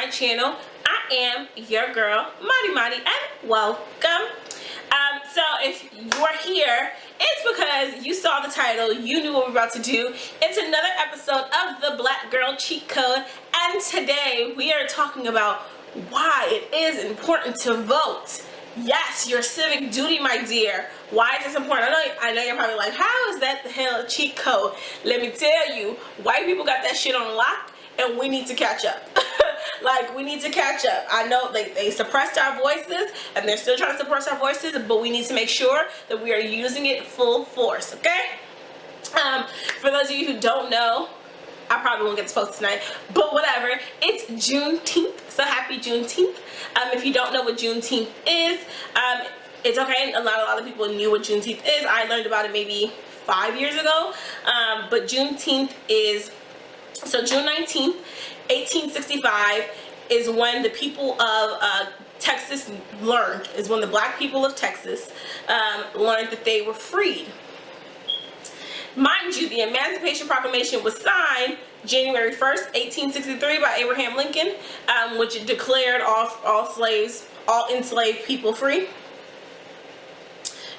my channel. I am your girl, Madi, and welcome. So if you're here, it's because you saw the title, you knew what we're about to do. It's another episode of the Black Girl Cheat Code, and today we are talking about why it is important to vote. Yes, your civic duty, my dear. Why is this important? I know you're probably like, how is that the hell a cheat code? Let me tell you, white people got that shit on lock, and we need to catch up. Like, we need to catch up. I know they suppressed our voices, and they're still trying to suppress our voices, but we need to make sure that we are using it full force, okay? For those of you who don't know, I probably won't get this post tonight, but whatever. It's Juneteenth, so happy Juneteenth. If you don't know what Juneteenth is, it's okay. A lot of people knew what Juneteenth is. I learned about it maybe 5 years ago, but Juneteenth is, so June 19th, 1865 is when the people of Texas learned, is when the black people of Texas learned that they were freed. Mind you, the Emancipation Proclamation was signed January 1st, 1863 by Abraham Lincoln, which declared all enslaved people free.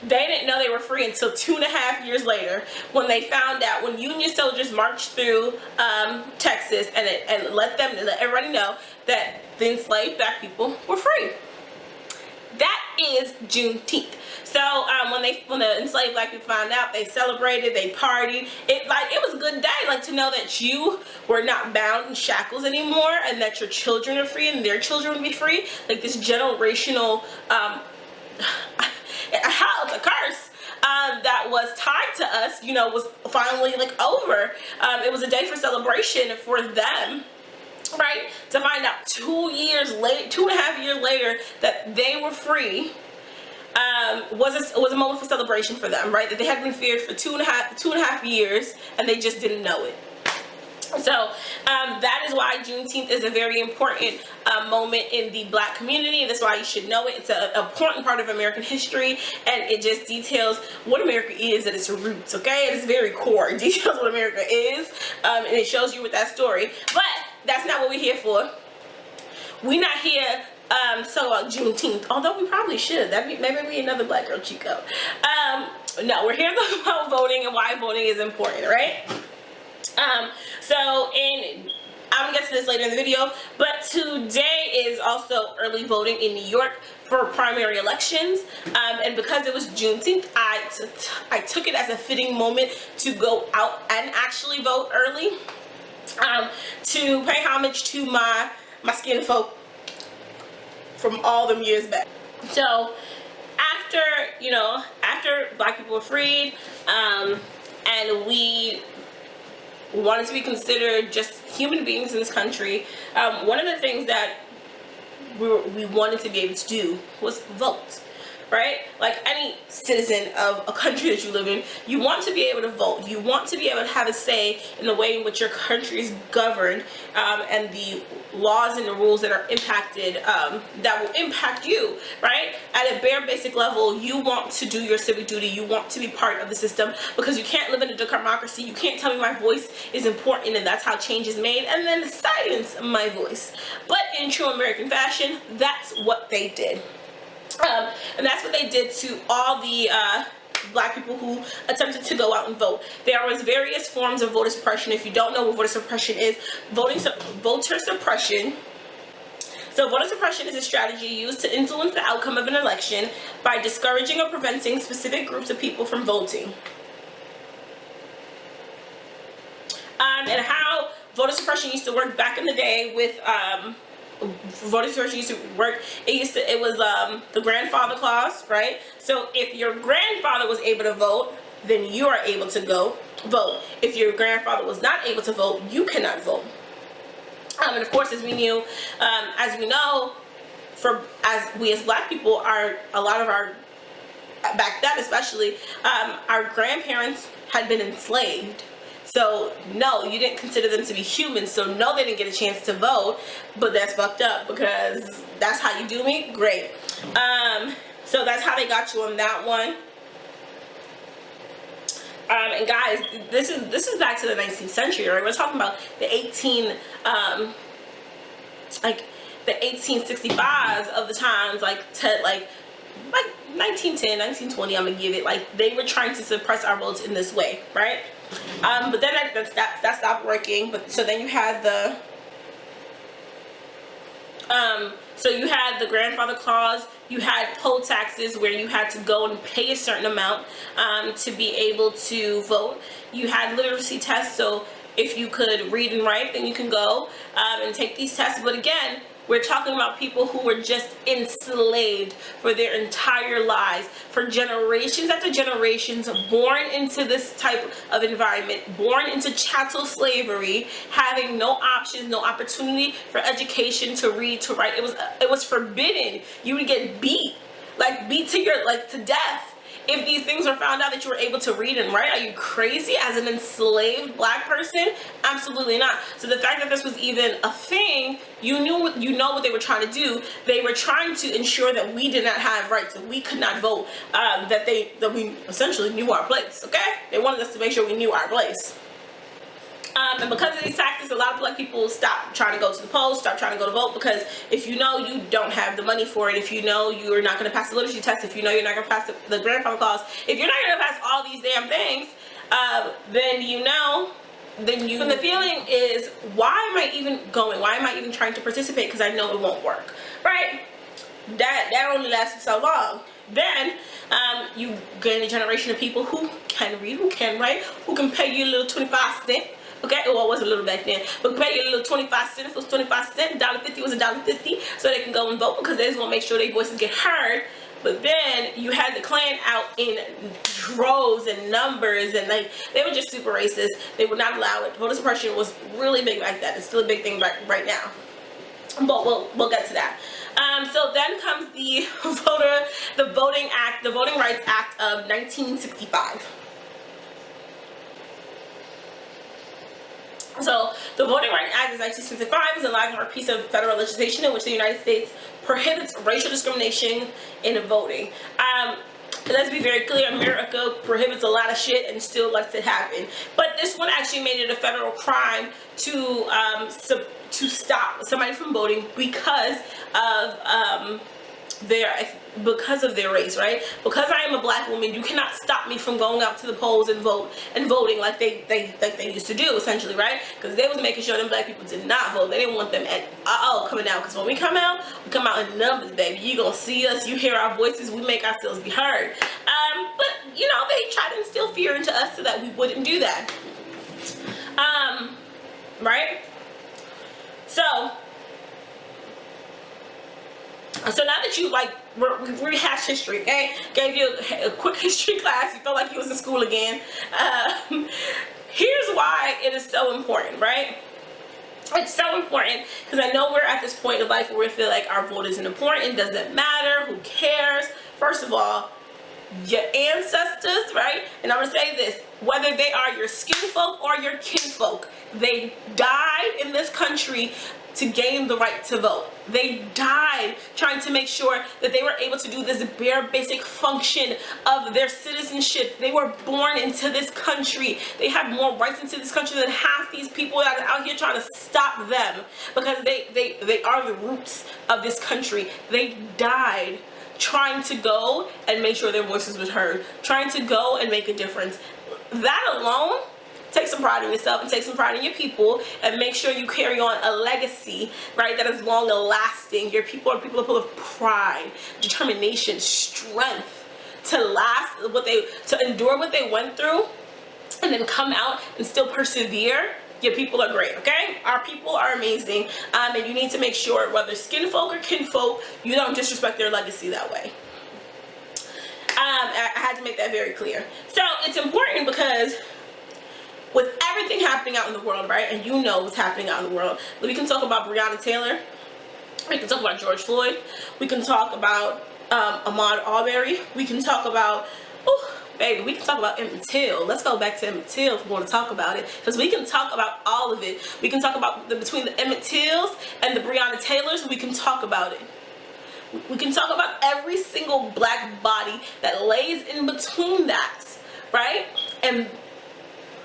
They didn't know they were free until 2.5 years later, when they found out, when Union soldiers marched through Texas and let everybody know that the enslaved black people were free. That is Juneteenth. So when the enslaved black people found out, they celebrated, they partied. It was a good day, like, to know that you were not bound in shackles anymore, and that your children are free and their children would be free. Like, this generational it's a curse that was tied to us, you know, was finally over. It was a day for celebration for them, right? To find out 2.5 years later that they were free was a moment for celebration for them, right? That they had been feared for two and a half years, and they just didn't know it. So that is why Juneteenth is a very important moment in the black community. That's why you should know it. It's an important part of American history, and it just details what America is at its roots, okay? At its very core, it details what America is, and it shows you with that story. But that's not what we're here for. We're not here about Juneteenth, although we probably should. That maybe be another Black Girl Cheat Code. No, we're here about voting and why voting is important, right? I'm gonna get to this later in the video, but today is also early voting in New York for primary elections, and because it was Juneteenth, I took it as a fitting moment to go out and actually vote early, to pay homage to my skin folk from all them years back. So after black people were freed, and we wanted to be considered just human beings in this country, one of the things that we wanted to be able to do was vote, right? Like any citizen of a country that you live in, you want to be able to vote. You want to be able to have a say in the way in which your country is governed, and the laws and the rules that are impacted, that will impact you, right? At a bare basic level, you want to do your civic duty. You want to be part of the system, because you can't live in a democracy. You can't tell me my voice is important and that's how change is made, and then silence my voice. But in true American fashion, that's what they did. And that's what they did to all the black people who attempted to go out and vote. There was various forms of voter suppression. If you don't know what voter suppression is, voter suppression. So voter suppression is a strategy used to influence the outcome of an election by discouraging or preventing specific groups of people from voting. And how voter suppression used to work back in the day with voter suppression used to work. It was the grandfather clause, right? So if your grandfather was able to vote, then you are able to go vote. If your grandfather was not able to vote, you cannot vote. And of course, as we know, as black people, a lot of our, back then especially, our grandparents had been enslaved. So no, you didn't consider them to be human. So no, they didn't get a chance to vote. But that's fucked up, because that's how you do me? Great. So that's how they got you on that one. And guys, this is back to the 19th century, right? We're talking about the the 1865s of the times, like 1910, 1920, I'm gonna give it, like they were trying to suppress our votes in this way, right? But then that stopped working. But so then you had the so you had the grandfather clause, you had poll taxes where you had to go and pay a certain amount to be able to vote. You had literacy tests, so if you could read and write, then you can go and take these tests. But again, we're talking about people who were just enslaved for their entire lives, for generations after generations, born into this type of environment, born into chattel slavery, having no options, no opportunity for education, to read, to write. It was forbidden. You would get beat to death if these things were found out that you were able to read and write. Are you crazy as an enslaved black person? Absolutely not. So the fact that this was even a thing, you know what they were trying to do. They were trying to ensure that we did not have rights, that we could not vote, that we essentially knew our place. Okay, they wanted us to make sure we knew our place. And because of these taxes, a lot of black people stop trying to go to the polls, stop trying to go to vote, because if you know you don't have the money for it, if you know you're not going to pass the literacy test, if you know you're not going to pass the grandfather clause, if you're not going to pass all these damn things, then the feeling is, why am I even going? Why am I even trying to participate? Because I know it won't work, right? That only lasted so long. Then you gain a generation of people who can read, who can write, who can pay you a little 25 cents. Okay, well, it was a little back then, but pay you a little 25 cents. If it was 25 cents, $1.50 was $1.50, so they can go and vote, because they just want to make sure their voices get heard. But then you had the Klan out in droves and numbers, and like they were just super racist. They would not allow it. Voter suppression was really big back then. It's still a big thing right now, but we'll get to that. So then comes the Voting Rights Act of 1965. So the Voting Rights Act of 1965 is a landmark piece of federal legislation in which the United States prohibits racial discrimination in voting. Let's be very clear, America prohibits a lot of shit and still lets it happen. But this one actually made it a federal crime to stop somebody from voting because of their race, right? Because I am a black woman, you cannot stop me from going out to the polls and voting like they used to do, essentially, right? Because they was making sure them black people did not vote. They didn't want them at all coming out, because when we come out in numbers, baby. You gonna see us, you hear our voices, we make ourselves be heard. But you know, they try to instill fear into us so that we wouldn't do that. Right? So now that you we've rehashed history, okay? Gave you a quick history class, you felt like you was in school again. Here's why it is so important, right? It's so important because I know we're at this point in life where we feel like our vote isn't important, doesn't matter, who cares? First of all, your ancestors, right? And I'm gonna say this, whether they are your skin folk or your kinfolk, they died in this country to gain the right to vote. They died trying to make sure that they were able to do this bare basic function of their citizenship. They were born into this country. They have more rights into this country than half these people that are out here trying to stop them, because they are the roots of this country. They died trying to go and make sure their voices was heard, trying to go and make a difference. That alone, take some pride in yourself and take some pride in your people, and make sure you carry on a legacy, right, that is long and lasting. Your people are people full of pride, determination, strength to endure what they went through and then come out and still persevere. Your people are great, okay? Our people are amazing, and you need to make sure, whether skin folk or kinfolk, you don't disrespect their legacy that way. I had to make that very clear. So it's important because with everything happening out in the world, right, and you know what's happening out in the world, we can talk about Brianna Taylor, we can talk about George Floyd, we can talk about Ahmaud Arbery, we can talk about, baby, we can talk about Emmett Till. Let's go back to Emmett Till if we want to talk about it, because we can talk about all of it. We can talk about between the Emmett Tills and the Brianna Taylors, we can talk about it. We can talk about every single black body that lays in between that, right? And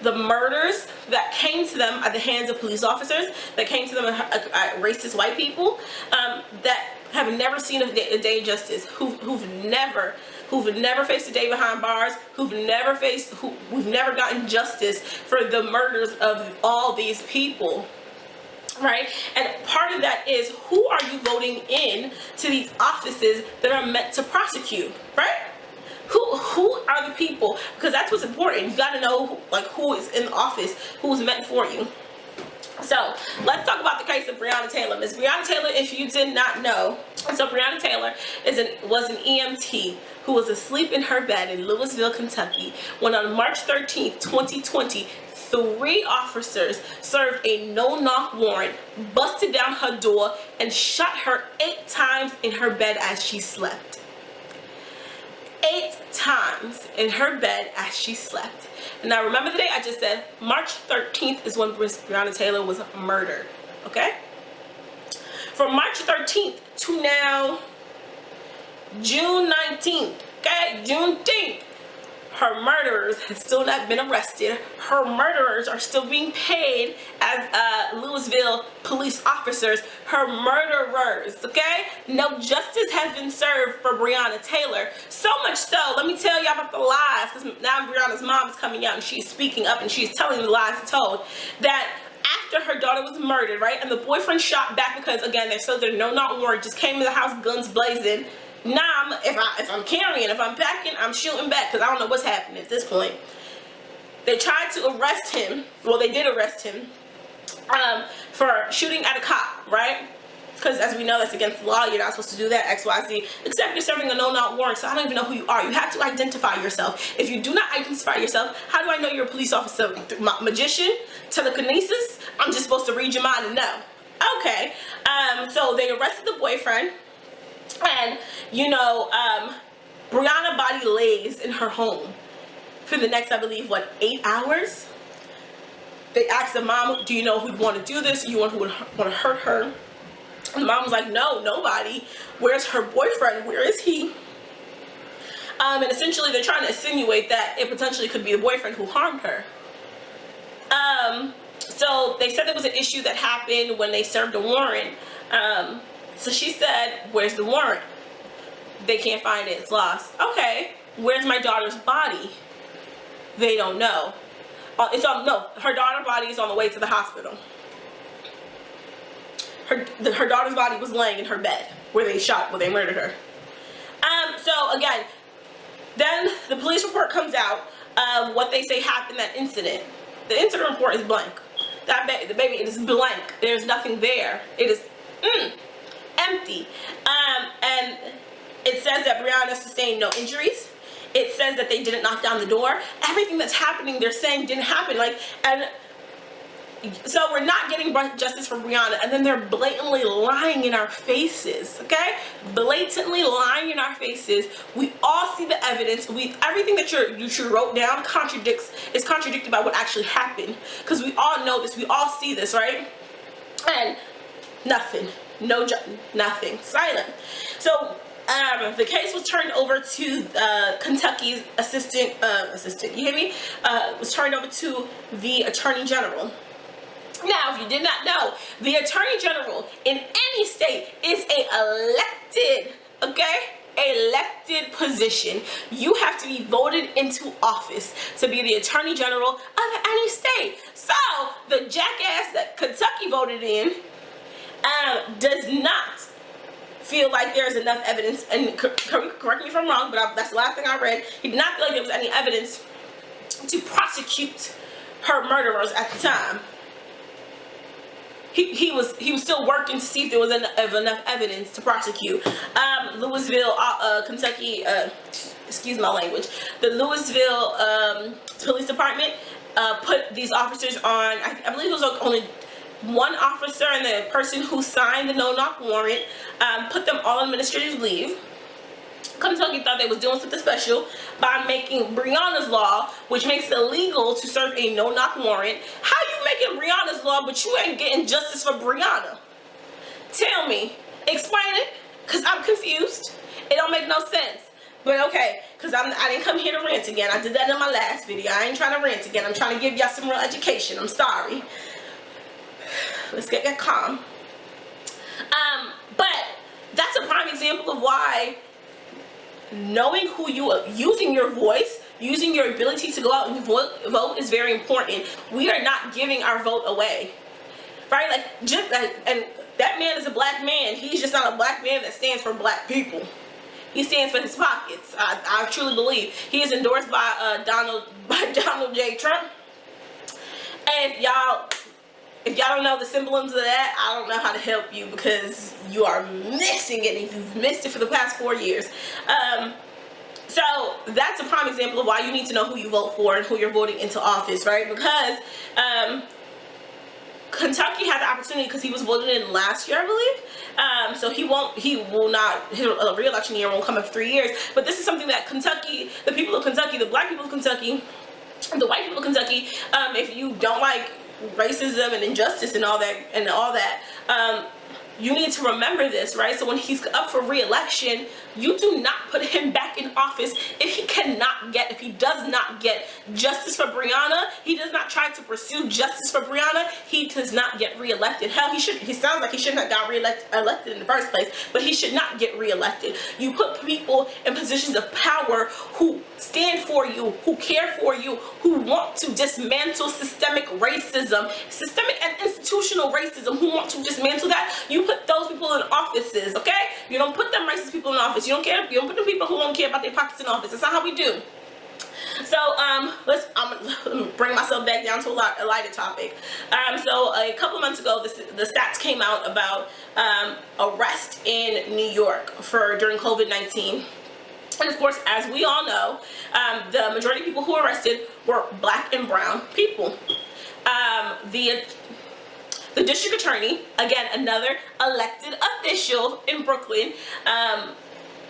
the murders that came to them at the hands of police officers, that came to them at racist white people, that have never seen a day of justice, who've never faced a day behind bars, who've never gotten justice for the murders of all these people, right? And part of that is, who are you voting in to these offices that are meant to prosecute, right? Who are the people? Because that's what's important. You got to know who is in the office, who's meant for you. So let's talk about the case of Brianna Taylor. Miss Brianna Taylor, if you did not know, so Brianna Taylor was an EMT who was asleep in her bed in Louisville, Kentucky, when on March 13th, 2020, 3 officers served a no-knock warrant, busted down her door, and shot her 8 times in her bed as she slept. 8 times in her bed as she slept. Now remember the day I just said, March 13th is when Brianna Taylor was murdered, okay? From March 13th to now, June 19th, okay, Juneteenth, her murderers have still not been arrested. Her murderers are still being paid as Louisville police officers. Her murderers, okay? No justice has been served for Brianna Taylor. So much so, let me tell y'all about the lies, because now Brianna's mom is coming out and she's speaking up and she's telling the lies told, that after her daughter was murdered, right, and the boyfriend shot back because, again, they're so they're no-knock warrant, just came to the house guns blazing. Now, if I'm carrying, if I'm packing, I'm shooting back, because I don't know what's happening at this point. They tried to arrest him. Well, they did arrest him for shooting at a cop, right? Because as we know, that's against the law. You're not supposed to do that, X, Y, Z. Except you're serving a no-knock warrant, so I don't even know who you are. You have to identify yourself. If you do not identify yourself, how do I know you're a police officer? Magician? Telekinesis? I'm just supposed to read your mind and know. Okay. So they arrested the boyfriend. And, you know, Brianna's body lays in her home for the next, I believe, 8 hours? They asked the mom, do you know who'd want to do this? You want who would want to hurt her? And the mom was like, no, nobody. Where's her boyfriend? Where is he? And essentially they're trying to insinuate that it potentially could be the boyfriend who harmed her. So they said there was an issue that happened when they served a warrant. So she said, where's the warrant? They can't find it, it's lost. Okay, where's my daughter's body? They don't know. Her daughter's body is on the way to the hospital. Her daughter's body was laying in her bed where they murdered her. So again, then the police report comes out of what they say happened, that incident. The incident report is blank. The baby, it is blank. There's nothing there. It is empty. And it says that Brianna sustained no injuries. It says that they didn't knock down the door. Everything that's happening, they're saying didn't happen. And so we're not getting justice for Brianna, and then they're blatantly lying in our faces, okay? Blatantly lying in our faces. We all see the evidence. Everything that you wrote down is contradicted by what actually happened, because we all know this. We all see this, right? And nothing. Nothing. Silent. So the case was turned over to Kentucky's assistant, you hear me? Was turned over to the Attorney General. Now, if you did not know, the Attorney General in any state is elected position. You have to be voted into office to be the Attorney General of any state. So the jackass that Kentucky voted in does not feel like there's enough evidence, and correct me if I'm wrong, but that's the last thing I read. He did not feel like there was any evidence to prosecute her murderers at the time. He was still working to see if there was enough evidence to prosecute. Louisville, Kentucky, excuse my language, the Louisville Police Department put these officers on, I believe it was only one officer and the person who signed the no-knock warrant, put them all on administrative leave. Kentucky thought they was doing something special by making Brianna's law, which makes it illegal to serve a no-knock warrant. How you making Brianna's law, but you ain't getting justice for Brianna? Tell me. Explain it, because I'm confused. It don't make no sense. But okay, because I didn't come here to rant again. I did that in my last video. I ain't trying to rant again. I'm trying to give y'all some real education. I'm sorry. Let's get calm. But that's a prime example of why knowing who you are, using your voice, using your ability to go out and vote is very important. We are not giving our vote away, right? Like, just like, and that man is a black man. He's just not a black man that stands for black people. He stands for his pockets. I truly believe he is endorsed by Donald J. Trump. And if y'all don't know the symbolisms of that, I don't know how to help you, because you are missing it if you've missed it for the past 4 years. So that's a prime example of why you need to know who you vote for and who you're voting into office, right? Because Kentucky had the opportunity, because he was voted in last year, I believe. So he will not, his re-election year won't come in 3 years. But this is something that Kentucky, the people of Kentucky, the black people of Kentucky, the white people of Kentucky, if you don't like racism and injustice and all that, you need to remember this, right? So when he's up for re-election, you do not put him back in office if he does not get justice for Brianna. He does not try to pursue justice for Brianna. He does not get re-elected. Hell, he sounds like he shouldn't have got elected in the first place, but he should not get re-elected. You put people in positions of power who stand for you, who care for you, who want to dismantle systemic racism, systemic and institutional racism, who want to dismantle that. You put those people in offices, okay? You don't put them racist people in office. You don't put the people who don't care about their pockets in office. That's not how we do. So I'm gonna bring myself back down to a lighter topic. So a couple months ago, the stats came out about arrest in New York during COVID-19. And of course, as we all know, the majority of people who were arrested were black and brown people. The district attorney, again, another elected official in Brooklyn,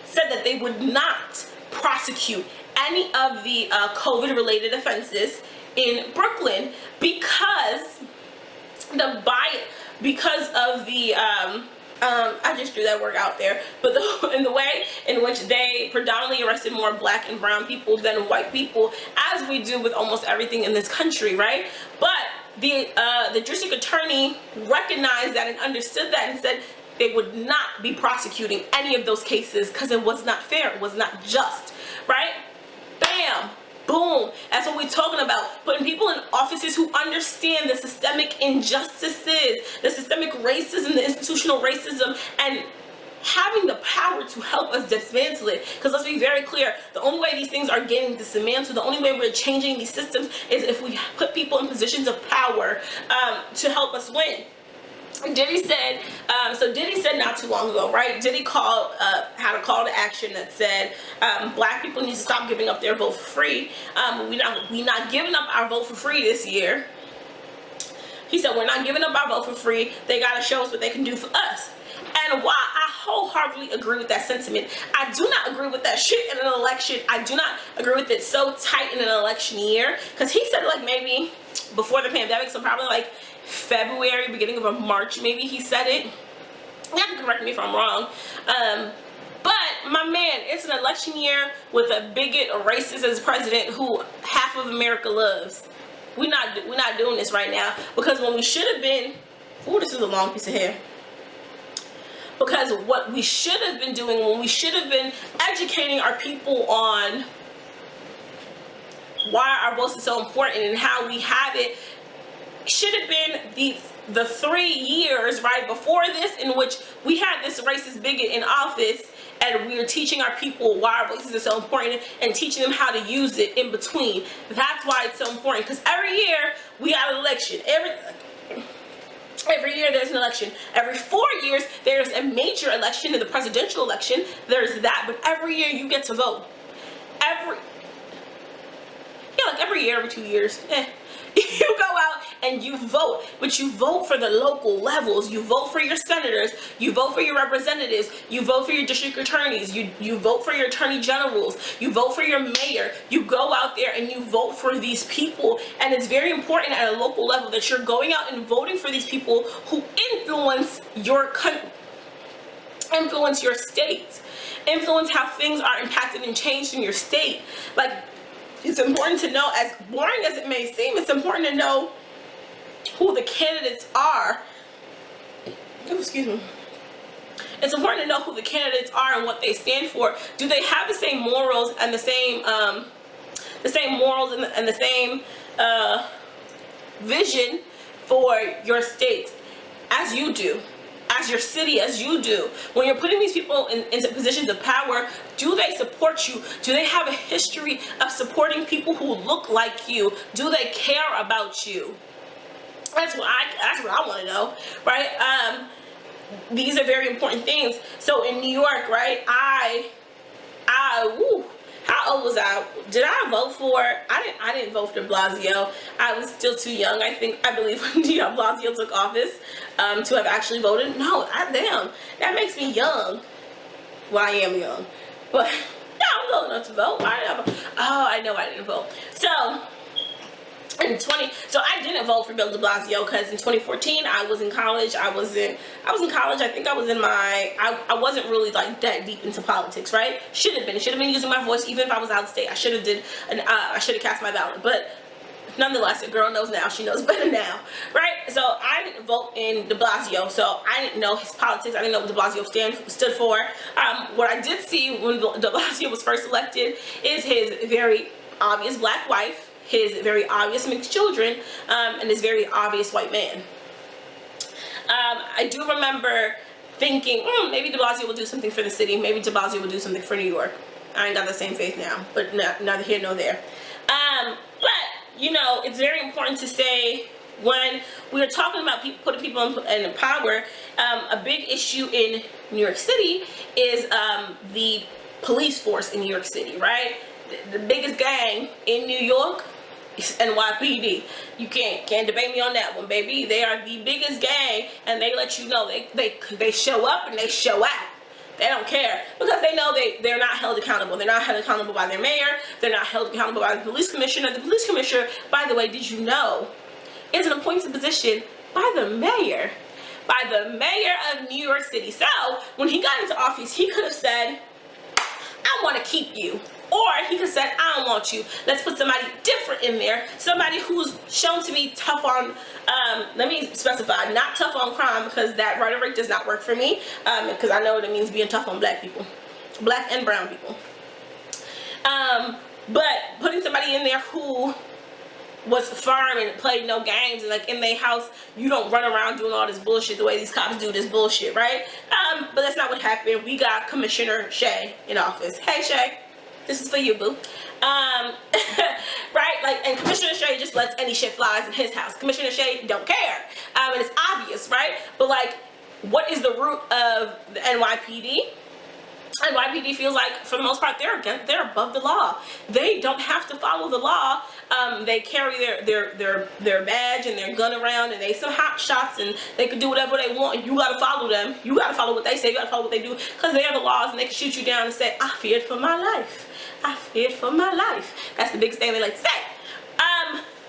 said that they would not prosecute any of the COVID-related offenses in Brooklyn because of the I just threw that word out there, but in the way in which they predominantly arrested more black and brown people than white people, as we do with almost everything in this country, right? But the district attorney recognized that and understood that and said they would not be prosecuting any of those cases because it was not fair, it was not just, right? Bam! Boom! That's what we're talking about. Putting people in offices who understand the systemic injustices, the systemic racism, the institutional racism, and having the power to help us dismantle it. Because let's be very clear, the only way these things are getting dismantled, the only way we're changing these systems is if we put people in positions of power to help us win. Diddy said, Diddy said not too long ago, right? Diddy had a call to action that said black people need to stop giving up their vote for free. We're not giving up our vote for free this year. He said we're not giving up our vote for free. They gotta show us what they can do for us. And while I wholeheartedly agree with that sentiment, I do not agree with that shit in an election. I do not agree with it so tight in an election year. Because he said like maybe before the pandemic, so probably like February, beginning of March, maybe he said it. You have to correct me if I'm wrong. But my man, it's an election year with a bigot, a racist as president who half of America loves. We're not doing this right now, because when we should have been, oh, this is a long piece of hair. Because what we should have been doing, when we should have been educating our people on why our votes are so important and how we have it, should have been the 3 years right before this in which we had this racist bigot in office, and we were teaching our people why our voices are so important and teaching them how to use it in between. That's why it's so important, because every year we have an election. Every year there's an election. Every 4 years there's a major election, in the presidential election. There's that, but every year you get to vote. Every year, every 2 years. You go out and you vote, but you vote for the local levels. You vote for your senators, you vote for your representatives, you vote for your district attorneys, you vote for your attorney generals, you vote for your mayor. You go out there and you vote for these people, and it's very important at a local level that you're going out and voting for these people who influence your state. influence how things are impacted and changed in your state. Like, it's important to know, as boring as it may seem, it's important to know who the candidates are. Oh, excuse me. It's important to know who the candidates are and what they stand for. Do they have the same morals and the same morals and the same vision for your state as you do, as your city as you do? When you're putting these people into positions of power, do they support you? Do they have a history of supporting people who look like you? Do they care about you? That's what I want to know, right? These are very important things. So in New York, right, how old was I? Did I vote for? I didn't vote for de Blasio. I was still too young. I believe when Blasio took office to have actually voted. No, damn, that makes me young. Well, I am young, but yeah, I'm old enough to vote. I know I didn't vote. So I didn't vote for Bill de Blasio because in 2014 I was in college. I was in college. I think I was in I wasn't really like that deep into politics, right? Should have been using my voice. Even if I was out of state, I should have cast my ballot. But nonetheless, a girl knows now, she knows better now, right? So I didn't vote in de Blasio, so I didn't know his politics. I didn't know what de Blasio stood for. What I did see when de Blasio was first elected is his very obvious black wife, his very obvious mixed children, and his very obvious white man. I do remember thinking, maybe de Blasio will do something for the city. Maybe de Blasio will do something for New York. I ain't got the same faith now, but neither here nor there. But, you know, it's very important to say, when we are talking about putting people in power, a big issue in New York City is the police force in New York City, right? The biggest gang in New York is NYPD. You can't debate me on that one, baby. They are the biggest gang, and they let you know they show up and they show out. They don't care because they know they're not held accountable. They're not held accountable by their mayor. They're not held accountable by the police commissioner. The police commissioner, by the way, did you know, is an appointed position by the mayor. By the mayor of New York City. So when he got into office, he could have said, I want to keep you. Or he could have said, I don't want you. Let's put somebody different in there. Somebody who's shown to be tough on, let me specify, not tough on crime, because that rhetoric does not work for me. Because I know what it means being tough on black people. Black and brown people. But putting somebody in there who was firm and played no games, and like in their house, you don't run around doing all this bullshit the way these cops do this bullshit, right? But that's not what happened. We got Commissioner Shea in office. Hey, Shea. This is for you, boo. Right? Like, and Commissioner Shea just lets any shit flies in his house. Commissioner Shea don't care. And it's obvious, right? But like, what is the root of the NYPD? NYPD feels like, for the most part, they're above the law. They don't have to follow the law. They carry their badge and their gun around, and they some hot shots, and they can do whatever they want. You gotta follow them. You gotta follow what they say. You gotta follow what they do, because they are the laws, and they can shoot you down and say, I feared for my life. I feared for my life. That's the biggest thing they like to say.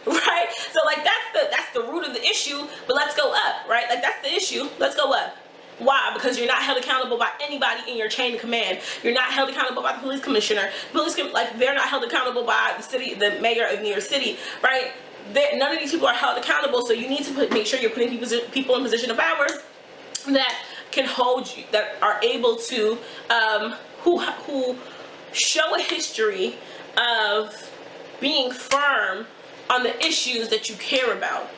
Right? So like that's the root of the issue. But let's go up, right? Like that's the issue. Let's go up. Why? Because you're not held accountable by anybody in your chain of command. You're not held accountable by the police commissioner. They're not held accountable by the mayor of New York City, right? None of these people are held accountable. So you need to make sure you're putting people in position of power that can hold you, that are able to, who show a history of being firm on the issues that you care about.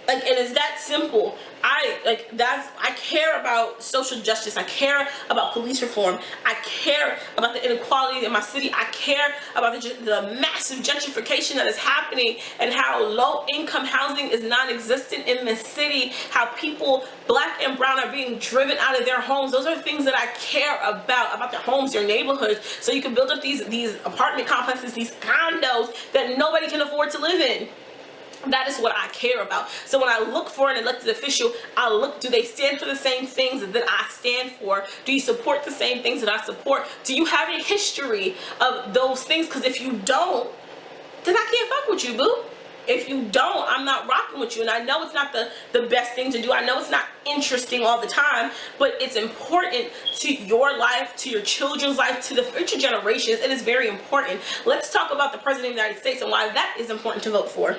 Like, and it's that simple. I care about social justice. I care about police reform. I care about the inequality in my city. I care about the massive gentrification that is happening, and how low-income housing is non-existent in the city. How people, black and brown, are being driven out of their homes. Those are things that I care about their homes, their neighborhoods, so you can build up these apartment complexes, these condos that nobody can afford to live in. That is what I care about. So when I look for an elected official, I look, do they stand for the same things that I stand for? Do you support the same things that I support? Do you have a history of those things? Because if you don't, then I can't fuck with you, boo. If you don't, I'm not rocking with you. And I know it's not the best thing to do. I know it's not interesting all the time, but it's important to your life, to your children's life, to the future generations. It is very important. Let's talk about the President of the United States and why that is important to vote for.